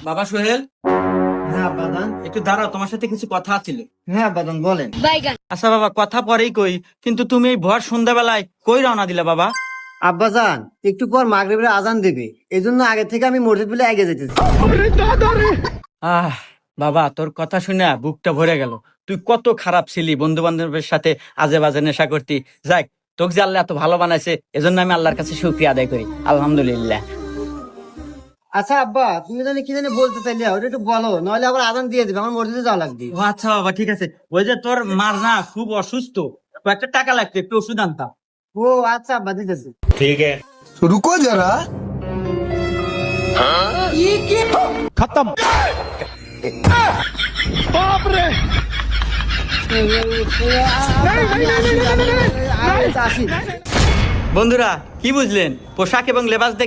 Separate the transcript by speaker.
Speaker 1: বাবা সোহেল,
Speaker 2: হ্যাঁ বাদান।
Speaker 1: একটু দাঁড়াও, তোমার সাথে কিছু কথা ছিল।
Speaker 2: হ্যাঁ বাদান, বলেন।
Speaker 1: আচ্ছা বাবা, কথা পরেই কই, কিন্তু তুমি এই ভর সন্ধ্যাবেলায় কই রওনা দিলা বাবা?
Speaker 2: আব্বাজান, একটু পর মাগরিবের আজান দেবে, এই জন্য আগে থেকে আমি মসজিদ বলে এগিয়ে যেতেছি।
Speaker 1: আহ বাবা, তোর কথা শুনে বুকটা ভরে গেল। তুই কত খারাপ ছিলি, বন্ধু বান্ধবের সাথে আজে বাজে নেশা করতি। যাক, তোকে যে আল্লাহ এত ভালো বানাইছে, এজন্য আমি আল্লাহর কাছে শুকরিয়া আদায় করি, আলহামদুলিল্লাহ।
Speaker 2: আচ্ছা আব্বা, তুমি জানি কি জানি বলতে চাইলে, ওটা একটু বলো, নইলে আবার আজান দিয়ে দিবে, আমার মসজিদে যাওয়া লাগবে।
Speaker 1: ও আচ্ছা বাবা, ঠিক আছে। ওই যে তোর মার না খুব অসুস্থ, কয়েকটা টাকা লাগতো, একটু ওষুধ আনতাম।
Speaker 2: ও আচ্ছা আব্বা, দিতেছি।
Speaker 3: रुको जरा खत्म।
Speaker 2: আসি।
Speaker 1: বন্ধুরা, কি বুঝলেন? পোশাক এবং লেবাস দেখে